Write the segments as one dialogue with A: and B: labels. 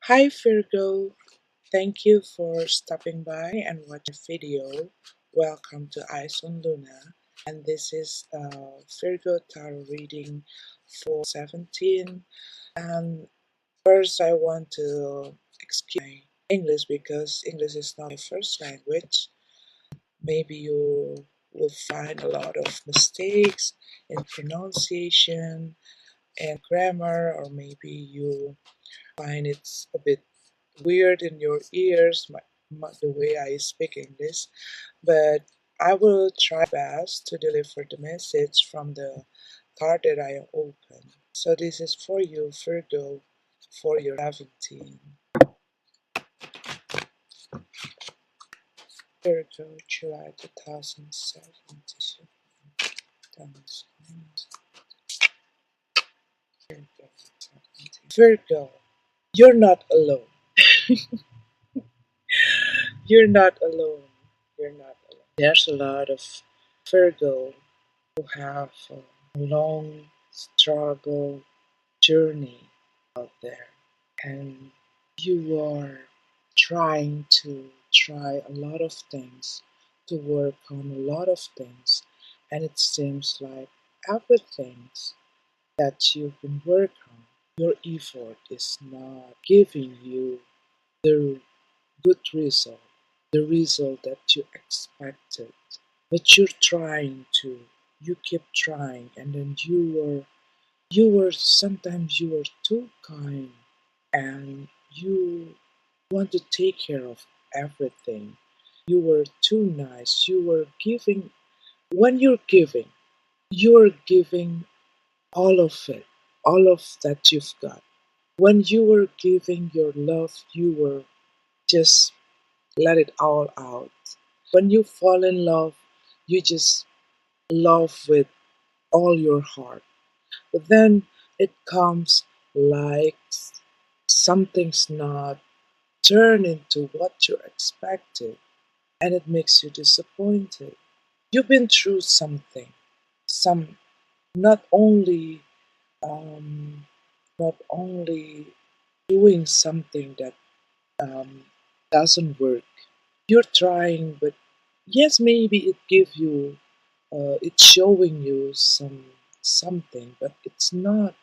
A: Hi Virgo, thank you for stopping by and watching the video. Welcome to Eyes on Luna, and this is Virgo Tarot reading for 17. And first, I want to excuse my English because English is not my first language. Maybe you will find a lot of mistakes in pronunciation and grammar, or maybe you find it's a bit weird in your ears, the way I speak English, but I will try best to deliver the message from the card that I open. So this is for you, Virgo, for your 17. Virgo, July 2017. Virgo, you're not alone. You're not alone. You're not alone. There's a lot of Virgo who have a long struggle journey out there, and you are try a lot of things, to work on a lot of things, and it seems like everything that you've been working on, your effort is not giving you the good result, the result that you expected. But you're trying to, you keep trying, and then you were sometimes you were too kind, and you want to take care of everything. You were too nice. You were giving. When you're giving all of it, all of that you've got. When you were giving your love, you were just let it all out. When you fall in love, you just love with all your heart. But then it comes like something's not turned into what you expected, and it makes you disappointed. You've been through something, some not only um, not only doing something that um, doesn't work. You're trying, but yes, maybe it's showing you something, but it's not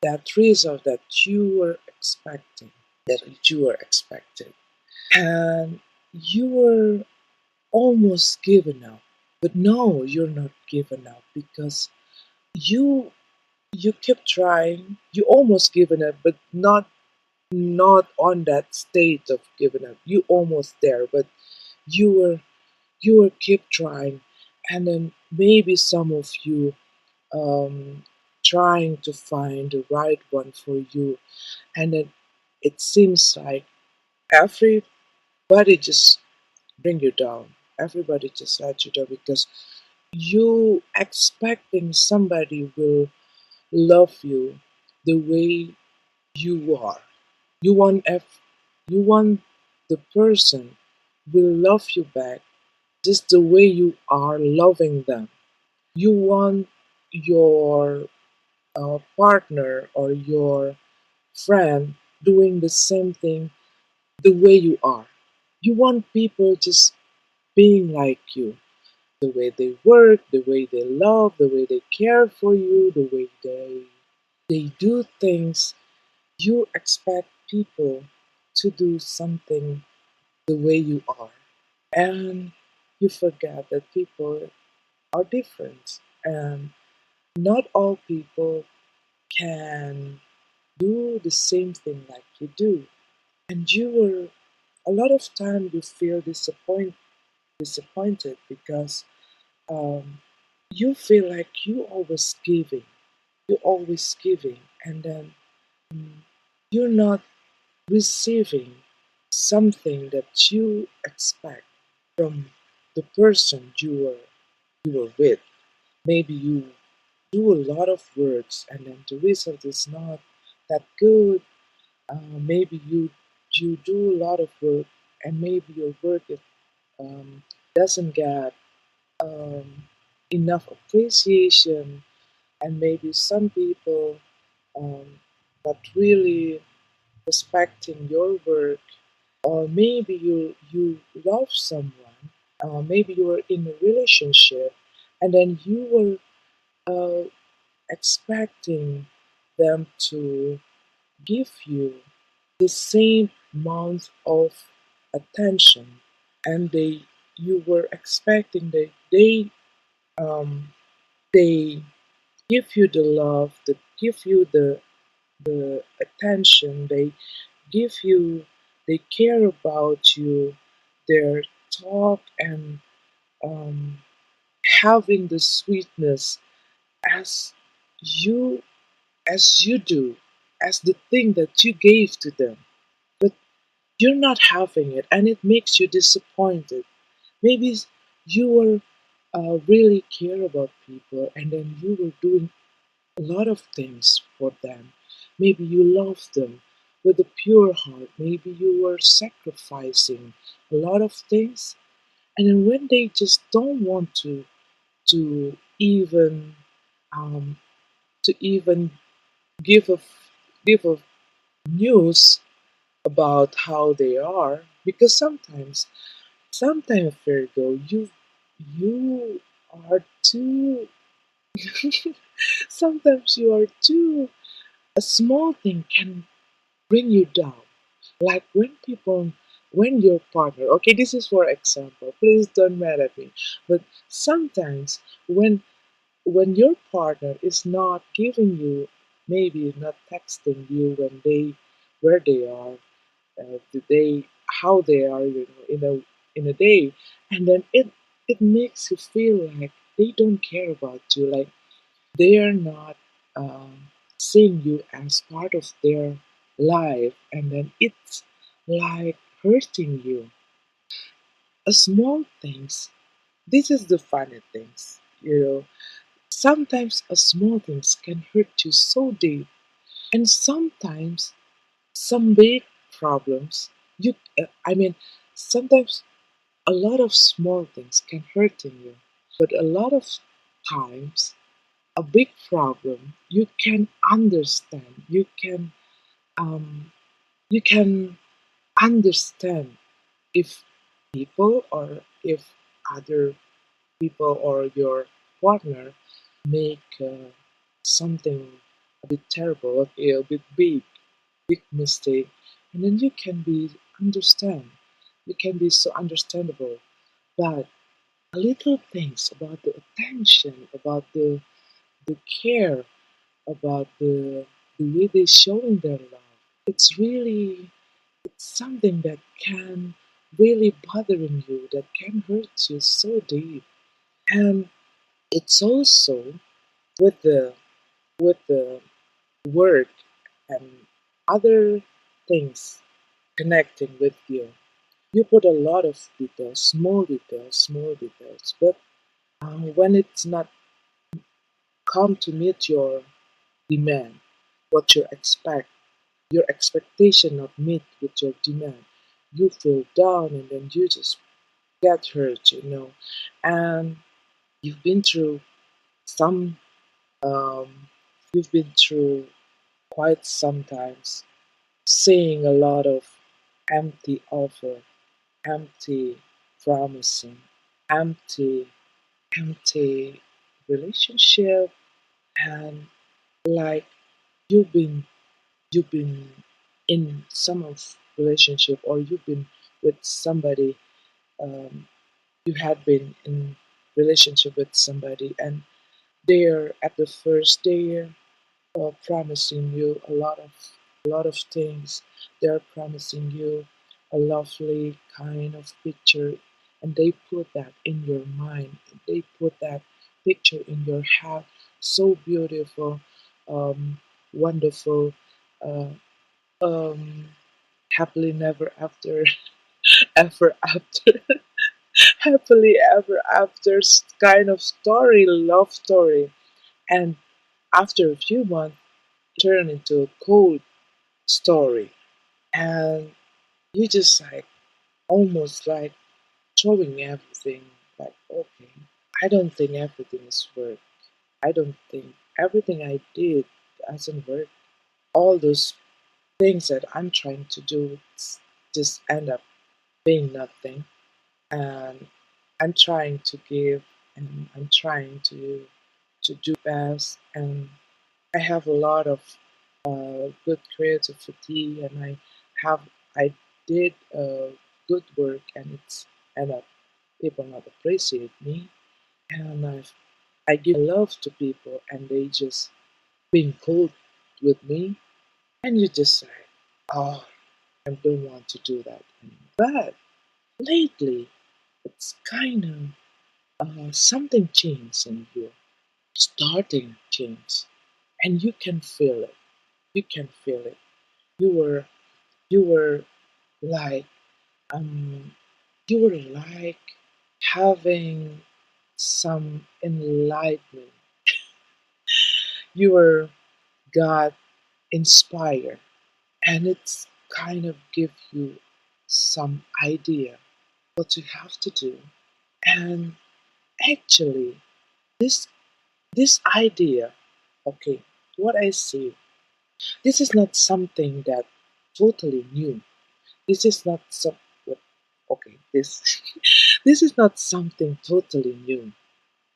A: that result that you were expecting, that you were expected. And you were almost given up. But no, you're not given up because you you kept trying. You almost given up, but not on that state of giving up. You almost there, but you were you were keep trying, and then maybe some of you um trying to find the right one for you, and then it seems like everybody just bring you down. Everybody just let you down because you expecting somebody will love you the way you are. You want you want the person will love you back just the way you are loving them. You want your partner or your friend doing the same thing the way you are. You want people just being like you, the way they work, the way they love, the way they care for you, the way they do things. You expect people to do something the way you are. And you forget that people are different. And not all people can do the same thing like you do. And you were, a lot of time you feel disappointed because um, you feel like you're always giving, and then you're not receiving something that you expect from the person you were with. Maybe you do a lot of works and then the result is not that good. Maybe you do a lot of work and maybe your work um, doesn't get um, enough appreciation, and maybe some people um, not really. respecting your work, or maybe you love someone, maybe you were in a relationship, and then you were expecting them to give you the same amount of attention, and you were expecting that um, they give you the love, they give you the attention, give you they care about you, their talk and um, having the sweetness as you as you do, as the thing that you gave to them, but you're not having it, and it makes you disappointed. Maybe you were really care about people, and then you were doing a lot of things for them. Maybe you love them with a pure heart. Maybe you were sacrificing a lot of things, and then when they just don't want to even um, to even give a give a news about how they are, because sometimes Virgo, you are too sometimes you are too a small thing can bring you down. Like when your partner, okay, this is for example, please don't mad at me, but sometimes when your partner is not giving you, maybe not texting you when where they are, the day, how they are, in a day, and then it makes you feel like they don't care about you, like they are not seeing you as part of their life, and then it's like hurting you. A small things. This is the funny things, Sometimes a small things can hurt you so deep, and sometimes some big problems. I mean, sometimes a lot of small things can hurt in you, but a lot of times a big problem you can understand. Um, you can understand if people or if other people or your partner make something a bit terrible, okay, a bit big mistake, and then you can be understand. You can be so understandable, but little things about the attention, about the care, about the way they showing their love. It's something that can really bothering you, that can hurt you so deep. And it's also with the work and other things connecting with you. You put a lot of small details, but when it's not come to meet your demand, what you expect, your expectation not meet with your demand, you feel down, and then you just get hurt. And you've been through some, um, you've been through quite sometimes seeing a lot of empty offer, empty promising, empty, empty relationship, and like you've been you've been in some of relationship, or you've been with somebody, um, you had been in relationship with somebody, and they're at the first day promising you a lot of things. They're promising you a lovely kind of picture, and they put that in your mind. They put that picture in your head, so beautiful, um, wonderful, uh, um, happily never after, ever after, happily ever after kind of story, love story, and after a few months, turn into a cold story, and you just like almost like throwing everything, like, okay, I don't think everything is worth. I don't think everything I did doesn't work. All those things that I'm trying to do just end up being nothing. And I'm trying to give, and I'm trying to do best, and I have a lot of good creativity, and have I did good work, and it's and people not appreciate me, and I give love to people, and they just being cold with me, and you just say, oh, I don't want to do that anymore. But lately, it's kind of something changed in you, starting change, and you can feel it. You can feel it. You were you were like um you were like having some enlightenment. You were God inspired, and it's kind of give you some idea what you have to do. And actually, this this idea, okay, what I see, this is not something that totally new. This is not some okay, this this is not something totally new.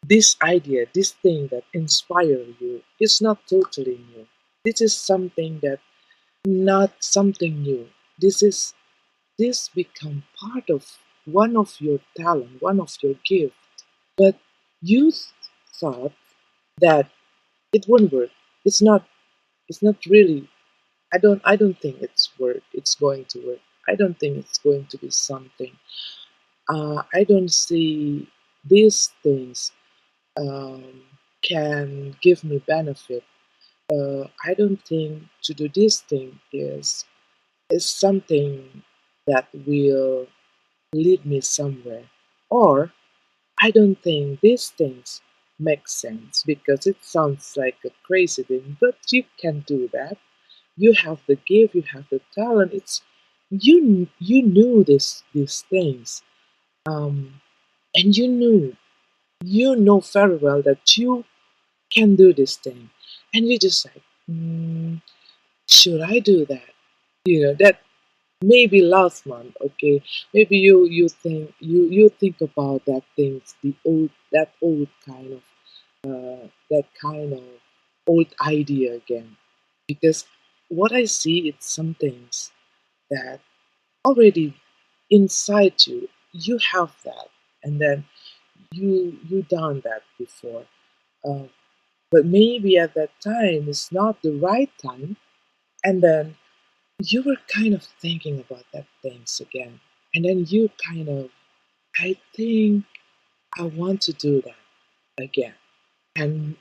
A: This idea, this thing that inspire you is not totally new. This is something that not something new. This become part of one of your talent, one of your gift. But you thought that it wouldn't work. It's not really. I don't think it's going to work. I don't think it's going to be something. I don't see these things um, can give me benefit. I don't think to do this thing is something that will lead me somewhere. Or I don't think these things make sense because it sounds like a crazy thing, but you can do that. You have the gift, you have the talent. It's you knew these things, um, and you know very well that you can do this thing, and you just like, should I do that? That maybe last month, okay, maybe you think about that things, the old that old kind of that kind of old idea again, because what I see, it's some things that already inside you, you have that, and then you done that before, uh, but maybe at that time it's not the right time, and then you were kind of thinking about that things again, and then you kind of, I think I want to do that again. And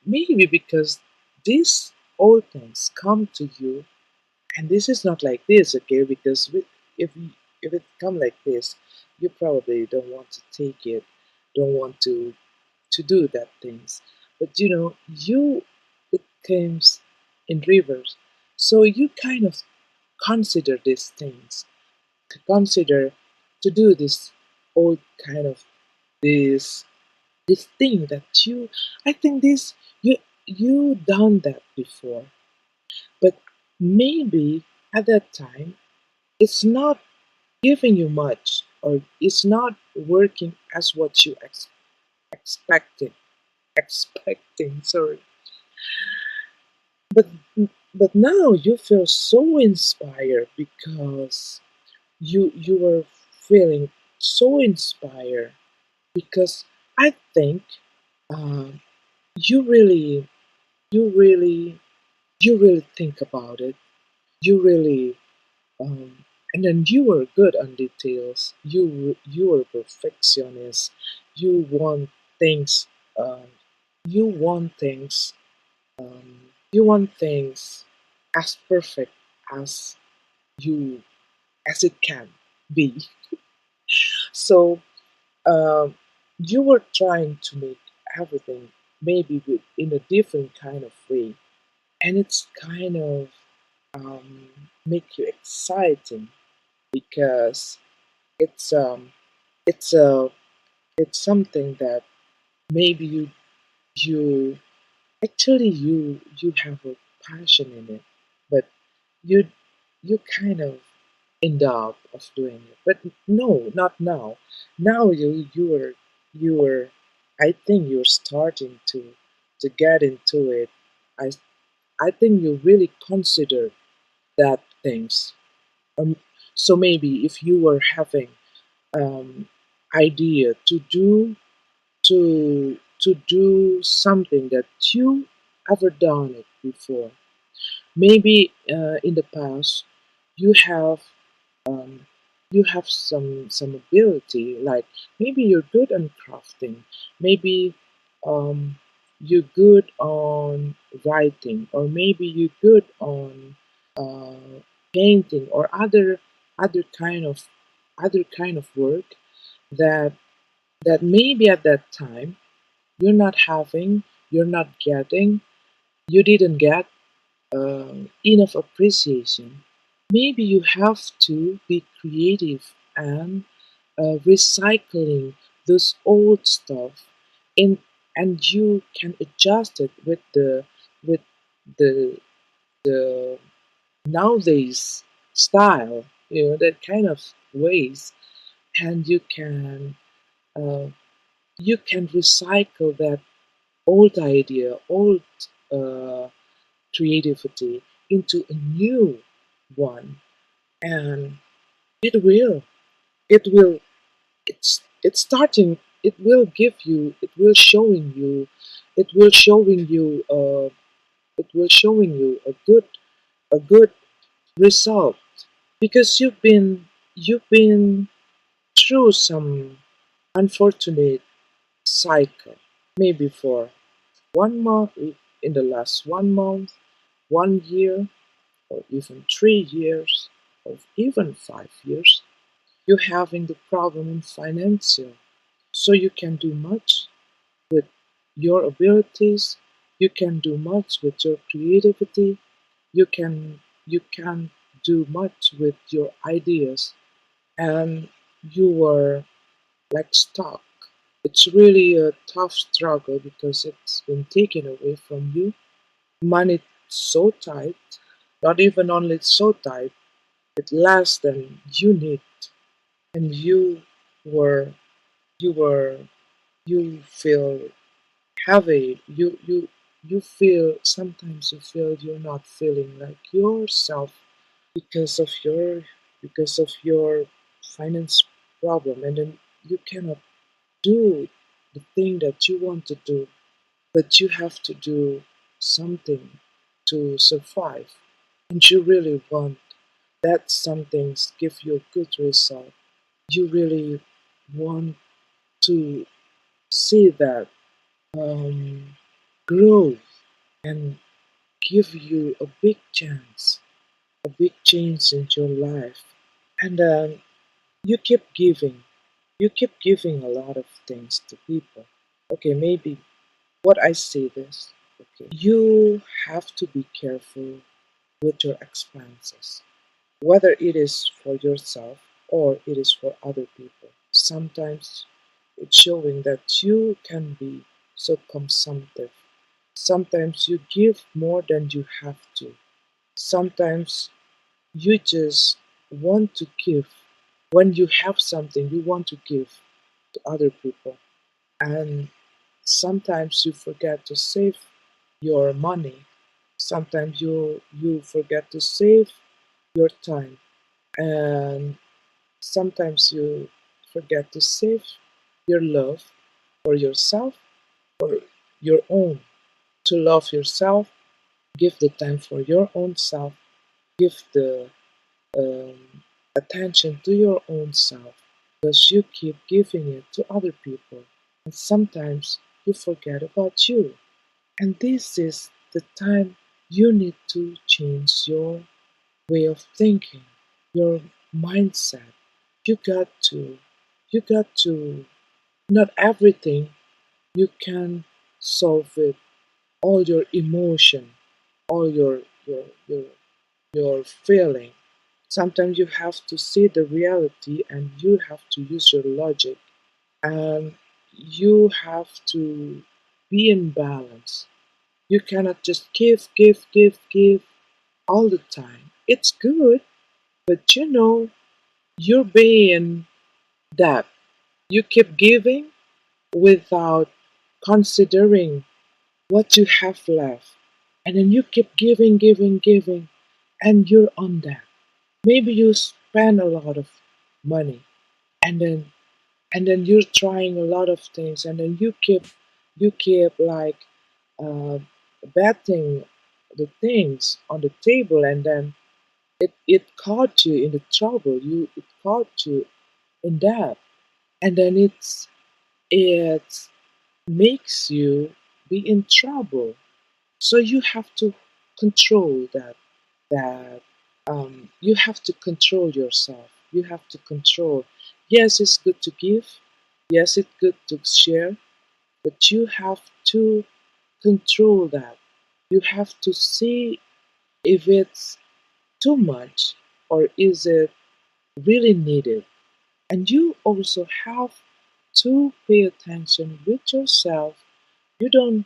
A: maybe because these old things come to you, and this is not like this, okay, because if it come like this, you probably don't want to take it, don't want to do that things, but you it comes in rivers, so you kind of consider these things, consider to do this old kind of this this thing that you, I think this, you done that before, but maybe at that time it's not giving you much, or it's not working as what you expected expecting, sorry, but but now you feel so inspired because you were feeling so inspired because I think um, you really you really you really think about it, you really and then you were good on details, you were perfectionist, you want things, um, you want things you want things as perfect as you as it can be. So um, you were trying to make everything maybe in a different kind of way, and it's kind of make you exciting because it's it's a it's something that maybe you actually you have a passion in it, but you you kind of end up of doing it. But no, not now. Now you were I think you're starting to get into it. I I think you really consider that things. Um, so maybe if you were having idea to do something that you ever done it before. Maybe in the past you have um, you have some ability, like maybe you're good on crafting, maybe um, you're good on writing, or maybe you're good on painting or other kind of work that maybe at that time you're not having, you're not getting, you didn't get enough appreciation. Maybe you have to be creative and recycling those old stuff in, and you can adjust it with with the the nowadays style, that kind of ways, and uh, you can recycle that old idea, old uh, creativity into a new one, and it will, it will, it's starting. It will give you. It will showing you. It will showing you. It will showing you a good result, because you've been through some unfortunate cycle, maybe for 1 month, in the last 1 month, 1 year, or even 3 years, or even 5 years, you're having the problem in financial. So you can do much with your abilities, you can do much with your creativity, you can do much with your ideas, and you were like stuck. It's really a tough struggle because it's been taken away from you. Money so tight, not even only so tight, it less than you need, and were you were you feel heavy. You feel, sometimes you feel you're not feeling like yourself because of your finance problem, and then you cannot do the thing that you want to do, but you have to do something to survive, and you really want that some things give you a good result. You really want to see that um, grow and give you a big chance, a big change in your life. And you keep giving, you keep giving a lot of things to people. Okay, maybe what I say this, okay, you have to be careful with your expenses, whether it is for yourself or it is for other people. Sometimes it's showing that you can be so consumptive. Sometimes you give more than you have to. Sometimes you just want to give. When you have something, you want to give to other people. And sometimes you forget to save your money. Sometimes you forget to save your time. And sometimes you forget to save your love for yourself, or your own. To love yourself, give the time for your own self, give the um, attention to your own self, because you keep giving it to other people, and sometimes you forget about you. And this is the time you need to change your way of thinking, your mindset. You got to, you got to, not everything you can solve with all your emotion, all your feeling. Sometimes you have to see the reality, and you have to use your logic, and you have to be in balance. You cannot just give all the time. It's good. But you're being that. You keep giving without considering what you have left. And then you keep giving, giving, giving, and you're on that. Maybe you spend a lot of money, and then you're trying a lot of things, and then you keep like uh, betting the things on the table, and then it caught you in the trouble. It caught you in that, and then it makes you be in trouble. So you have to control that you have to control yourself. You have to control. Yes, it's good to give. Yes, it's good to share, but you have to control that. You have to see if it's too much or is it really needed. And you also have to pay attention with yourself. You don't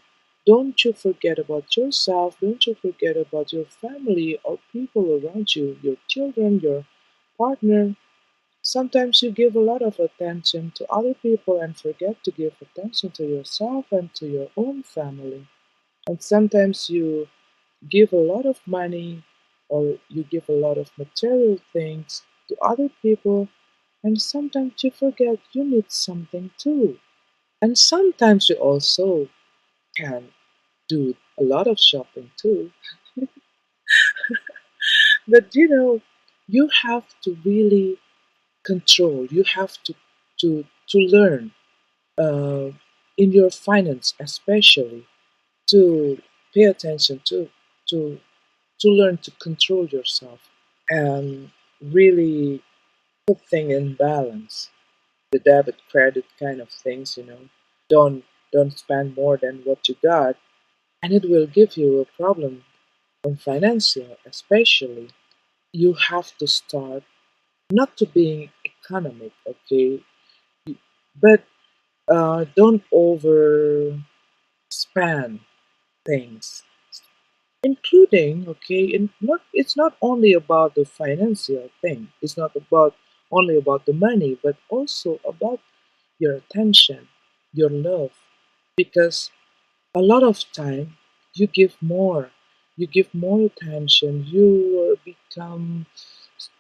A: you forget about yourself, don't you forget about your family or people around you, your children, your partner. Sometimes you give a lot of attention to other people and forget to give attention to yourself and to your own family. And sometimes you give a lot of money or you give a lot of material things to other people, and sometimes you forget you need something too. And sometimes you also can do a lot of shopping too. But you have to really control. You have to learn uh, in your finance, especially to pay attention to to learn to control yourself and really put things in balance. The debit credit kind of things, don't spend more than what you got, and it will give you a problem on financial, especially. You have to start not to being economic, okay, but don't overspend things, including, okay, and not it's not only about the financial thing. It's not about only about the money, but also about your attention, your love, because a lot of time you give more attention, you become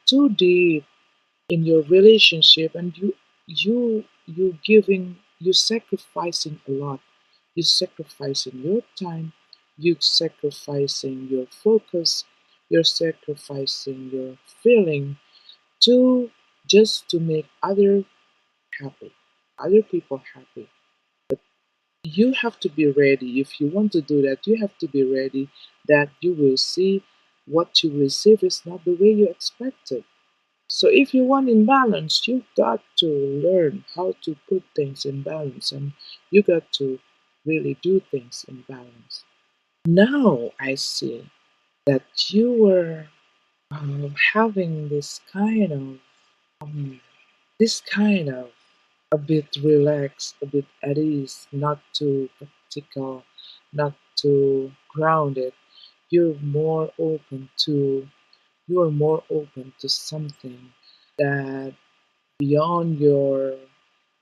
A: too deep in your relationship, and you sacrificing a lot. You sacrificing your time, you sacrificing your focus, you're sacrificing your feeling to just to make happy other people happy. You have to be ready. If you want to do that, you have to be ready that you will see what you receive is not the way you expected. So if you want in balance, you got to learn how to put things in balance, and you got to really do things in balance. Now I see that you were having um, this kind of a bit relaxed, a bit at ease, not too practical, not too grounded. You're more open to you are more open to something that beyond your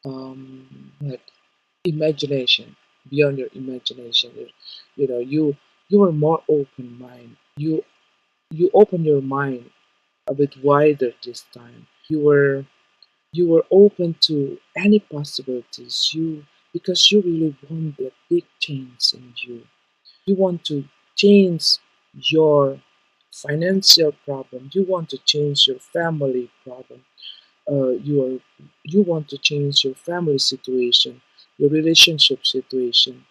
A: like imagination, beyond your imagination. You are more open mind. You open your mind a bit wider this time. You were open to any possibilities. Because you really want that big change in you. You want to change your financial problem. You want to change your family problem. You want to change your family situation, your relationship situation.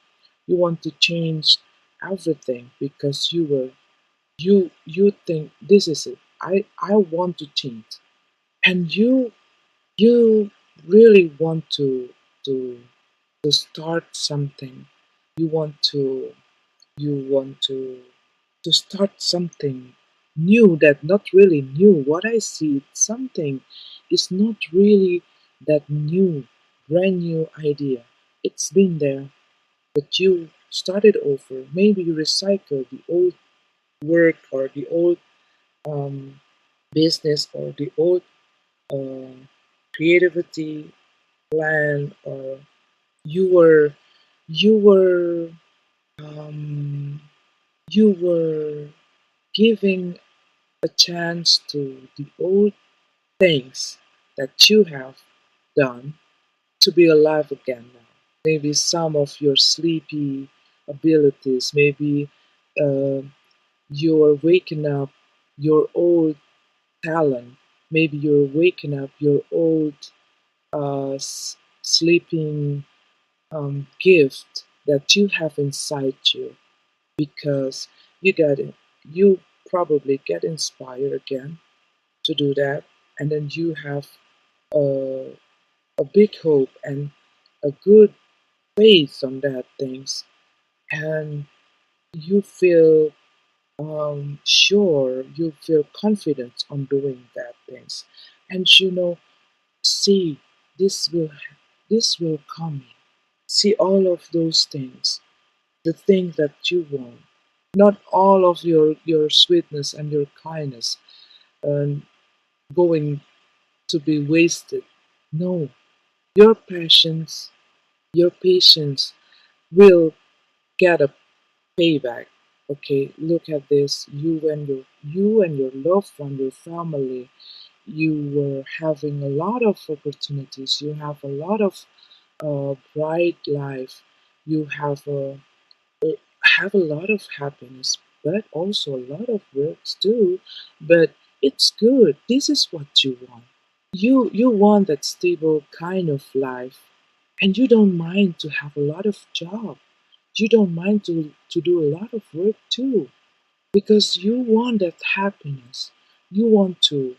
A: You want to change everything because you think this is it. I want to change, and you really want to to start something. You want to you want to start something new, that not really new. What I see, something is not really that new, brand new idea. It's been there, but you started over. Maybe you recycle the old work or the old um, business or the old uh, creativity plan, or you were you were um, you were giving a chance to the old things that you have done to be alive again now. Maybe some of your sleepy abilities, maybe uh, you're waking up your old talent, maybe you're waking up your old sleeping gift that you have inside you, because you got it. You probably get inspired again to do that, and then you have a, a big hope and a good faith on that things, and you feel sure, you feel confident on doing that things, and see, this will this will come. See all of those things, the thing that you want, not all of your sweetness and your kindness um, going to be wasted. No, your passions, your patience will get a payback. Okay, look at this. You and your loved one, your family, you were having a lot of opportunities. You have a lot of bright life. You have a lot of happiness, but also a lot of works too. But it's good. This is what you want. You want that stable kind of life, and you don't mind to have a lot of job. You don't mind to do a lot of work too, because you want that happiness. You want to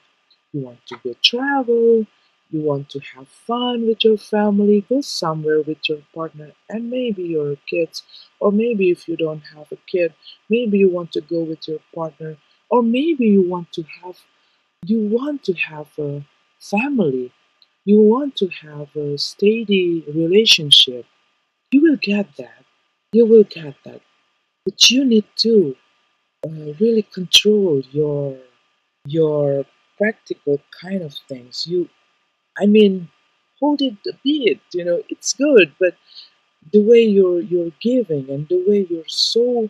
A: you want to go travel, you want to have fun with your family, go somewhere with your partner and maybe your kids, or maybe if you don't have a kid, maybe you want to go with your partner, or maybe you want to have a family. You want to have a steady relationship. You will get that. You will get that. But you need to really control your practical kind of things. I mean, hold it a bit. It's good, but the way you're giving and the way you're so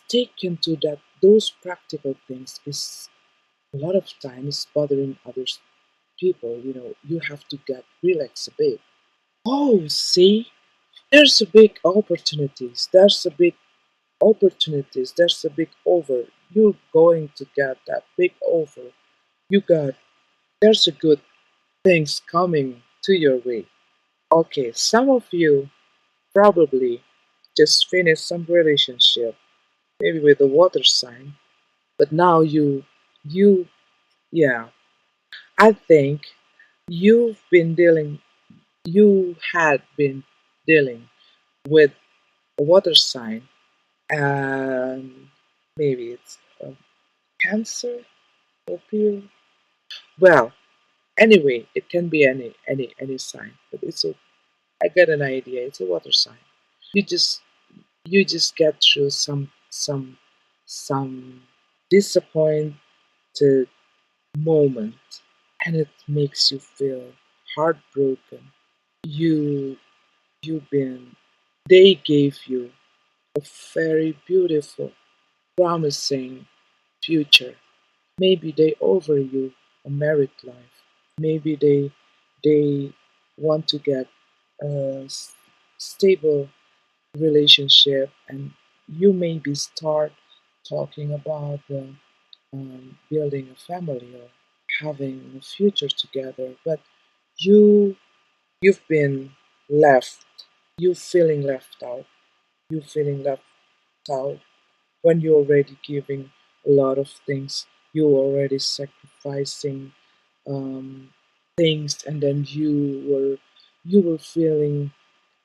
A: taken to that those practical things is a lot of times bothering others people. You have to get relaxed a bit. Oh, see, there's a big opportunities. There's a big over. You're going to get that big over. You got There's a good things coming to your way. Okay, some of you probably just finished some relationship, maybe with a water sign, but now you, yeah, I think you've been dealing, you had been dealing with a water sign, and maybe it's Cancer or Peel. Well, anyway, it can be any sign, but I get an idea. It's a water sign. You just you just get through some disappointed moment, and it makes you feel heartbroken. You you've been They gave you a very beautiful, promising future. Maybe they offer you a married life. Maybe they want to get a stable relationship, and you maybe start talking about building a family or having a future together, but you you've been left. You feeling left out. You feeling left out when you're already giving a lot of things. You're already sacrificing um, things, and then you were feeling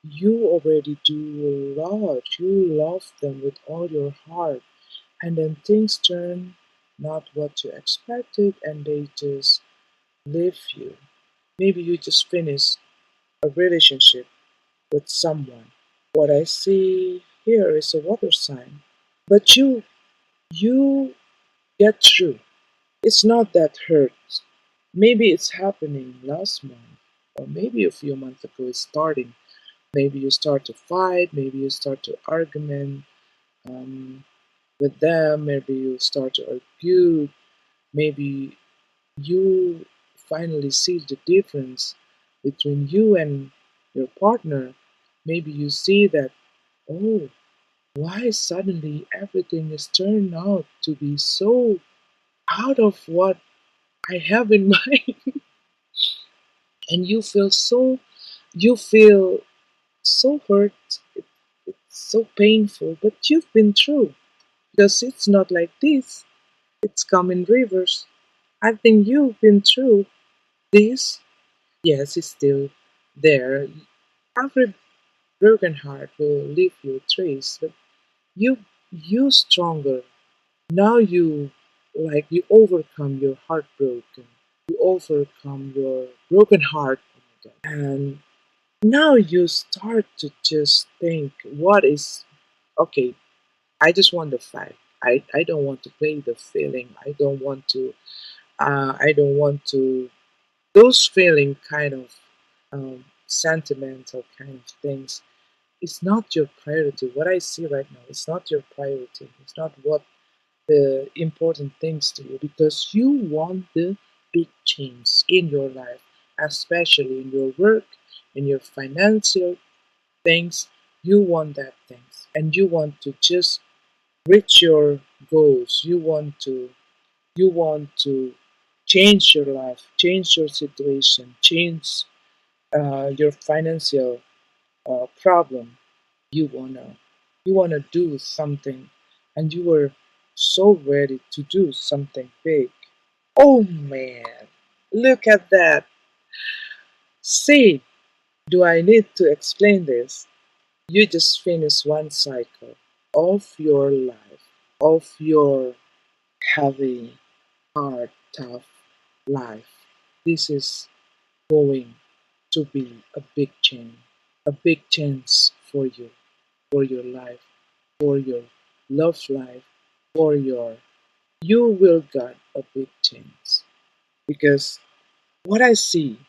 A: you already do a lot. You love them with all your heart, and then things turn not what you expected, and they just leave you. Maybe you just finished a relationship with someone. What I see here is a water sign, but you get through. It's not that hurts. Maybe it's happening last month, or maybe a few months ago it's starting. Maybe you start to fight, maybe you start to argument um, with them, maybe you start to argue, maybe you finally see the difference between you and your partner. Maybe you see that, oh, why suddenly everything is turned out to be so out of what I have in mind, and you feel so hurt. It's so painful, but you've been through because it's not like this. It's come in rivers. I think you've been through this. Yes, it's still there. Every broken heart will leave you a trace, but you you stronger. Now you overcome your heartbroken. You overcome your broken heart. And now you start to just think what is okay, I just want the fact. I don't want to play the feeling. I don't want to those feeling kind of sentimental kind of things. It's not your priority. What I see right now, it's not your priority. It's not what the important things to you because you want the big change in your life, especially in your work, in your financial things. You want that things, and you want to just reach your goals. You want to change your life, change your situation, change your financial problem. You wanna do something, and you were so ready to do something big. Oh man, look at that. See, do I need to explain this? You just finished one cycle of your life, of your heavy, hard, tough life. This is going to be a big chance for your life, for your love life, for your you will get a big chance because what I see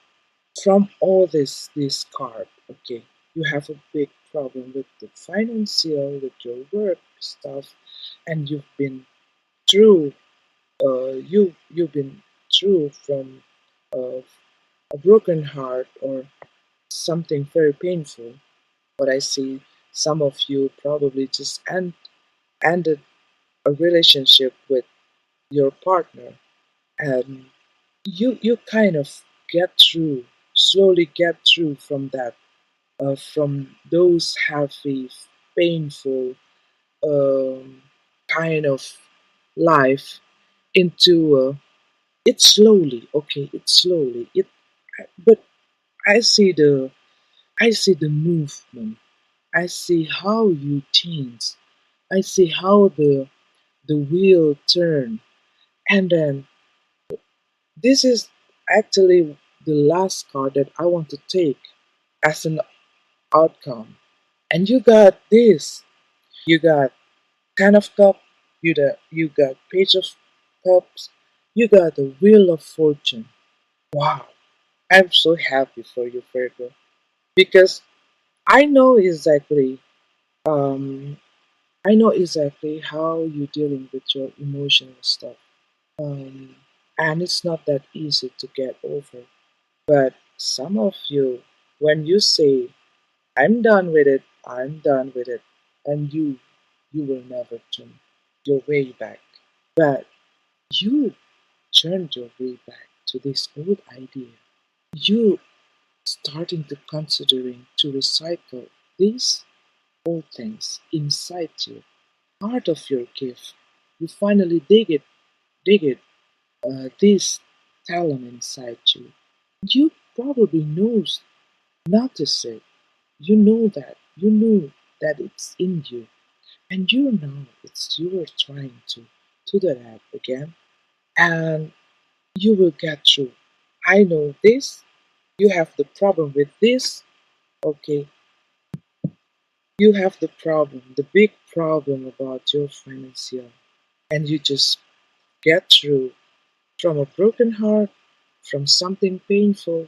A: from all this card, okay, you have a big problem with the financial, with your work stuff, and through you've been through from uh, a broken heart or something very painful. But I see some of you probably just ended a relationship with your partner, and you kind of get through, slowly get through from that, from those heavy, painful kind of life into it's slowly, okay, it's slowly. But I see the movement. I see how you change. I see how the wheel turn, and then this is actually the last card that I want to take as an outcome. And you got this. You got Ten of Cup. You got Page of Cups. You got the Wheel of Fortune. Wow, I'm so happy for you, Virgo, because I know exactly. Um, I know exactly how you're dealing with your emotional stuff. Um, and it's not that easy to get over. But some of you, when you say, I'm done with it, I'm done with it, and you will never turn your way back. But you turned your way back to this old idea. You starting to considering to recycle these old things inside you, part of your gift. You finally dig it, this talent inside you. You probably notice it. You know that. You know that it's in you. And you know it's you are trying to do that again. And you will get through. I know this. You have the problem with this. Okay. You have the problem, the big problem about your financial. And you just get through. from a broken heart, from something painful,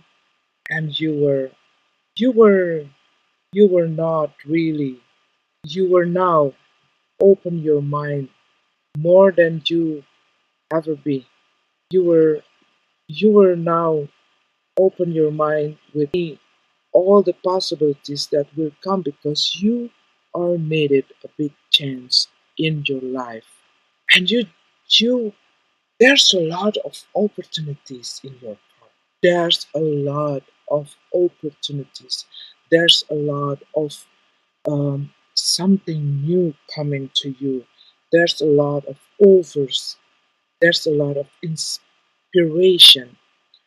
A: and you were, you were not really, you were now open your mind more than you ever be. You were, you were now open your mind with all the possibilities that will come because you are made it a big chance in your life. And you, there's a lot of opportunities in your path. There's a lot of opportunities. There's a lot of something new coming to you. There's a lot of offers. There's a lot of inspiration.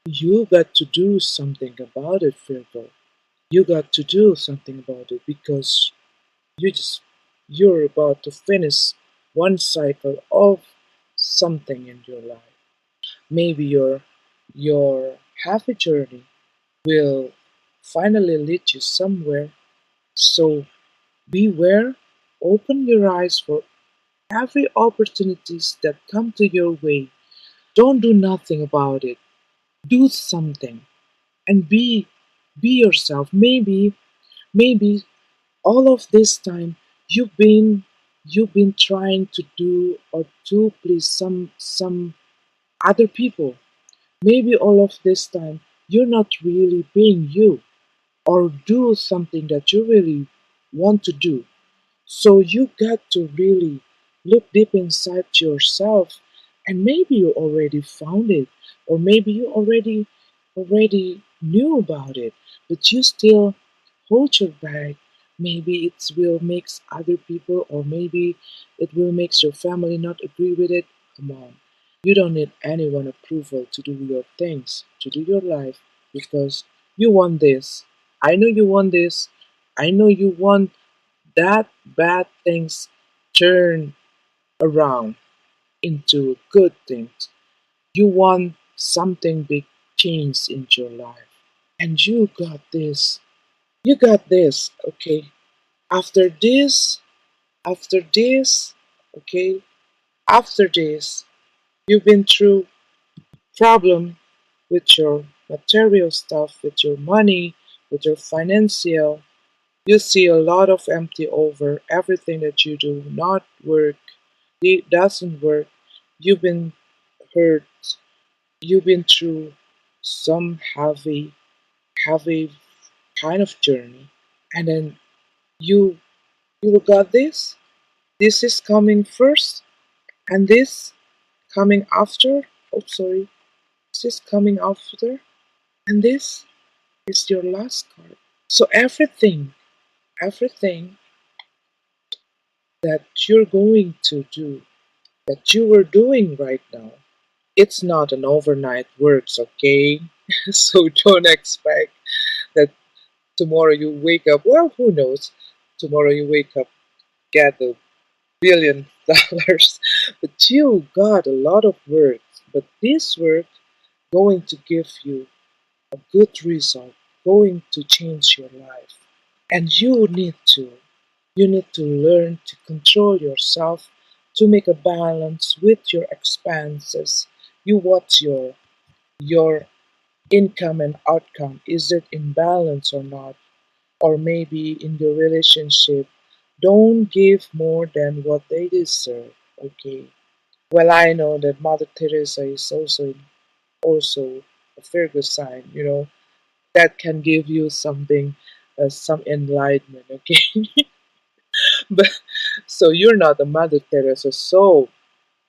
A: You got to do something about it, Virgo. You got to do something about it because you just you're about to finish one cycle of something in your life. Maybe your happy journey will finally lead you somewhere. So beware, open your eyes for every opportunities that come to your way. Don't do nothing about it. Do something and be yourself. Maybe all of this time you've been trying to do or to please some other people. Maybe all of this time you're not really being you or do something that you really want to do. So you got to really look deep inside yourself, and maybe you already found it, or maybe you already knew about it, but you still hold your back. Maybe it will makes other people, or maybe it will makes your family not agree with it. Come on, you don't need anyone approval to do your things, to do your life, because you want this. I know you want this. I know you want that bad things turn around into good things. You want something big change in your life. And you got this. You got this, okay? After this, after this, okay? After this, you've been through problem with your material stuff, with your money, with your financial. You see a lot of empty over everything that you do not work, it doesn't work. You've been hurt. You've been through some heavy kind of journey, and then you you got this. This is coming first, and this coming after. Oh, sorry. This is coming after, and this is your last card. So everything that you're going to do, that you were doing right now, it's not an overnight works, okay? So don't expect that tomorrow you wake up, well, who knows? Tomorrow you wake up, get $1 billion, but you got a lot of work. But this work going to give you a good result, going to change your life. And you need to learn to control yourself, to make a balance with your expenses. You watch your income and outcome. Is it in balance or not? Or maybe in your relationship, don't give more than what they deserve. Okay. Well, I know that Mother Teresa is also a Virgo sign. That can give you something, some enlightenment. Okay. But so you're not a Mother Teresa. So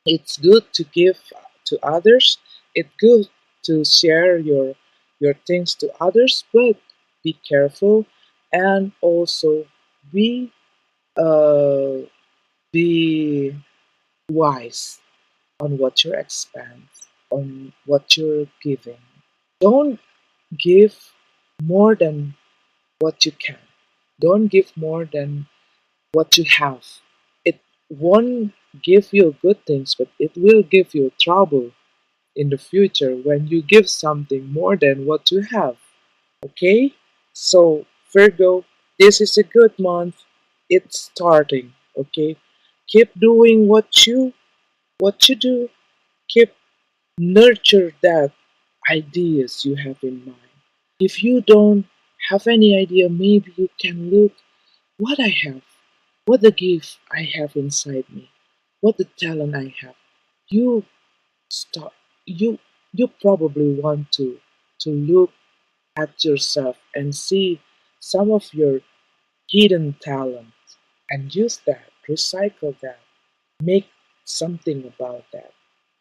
A: it's good to give to others. It's good to share your things to others, but be careful and also be uh, be wise on what you expend, on what you're giving. Don't give more than what you can. Don't give more than what you have. It won't give you good things, but it will give you trouble in the future when you give something more than what you have. Okay? So, Virgo, this is a good month. It's starting. Okay? Keep doing what you do. Keep Nurture that ideas you have in mind. If you don't have any idea, maybe you can look what I have, what the gift I have inside me, what the talent I have. You start you you probably want to look at yourself and see some of your hidden talents and use that, recycle that, make something about that.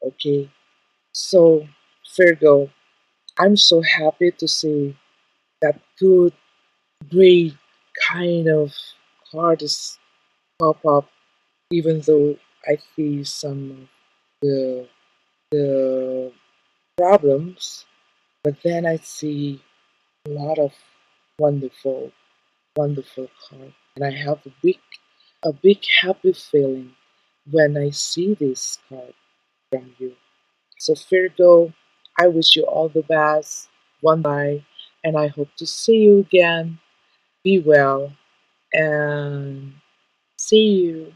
A: Okay? So, Virgo, I'm so happy to see that good, great kind of card is pop up, even though I see some of the problems, but then I see a lot of wonderful, wonderful card, and I have a big happy feeling when I see this card from you. So Virgo, I wish you all the best. Bye, and I hope to see you again. Be well and see you.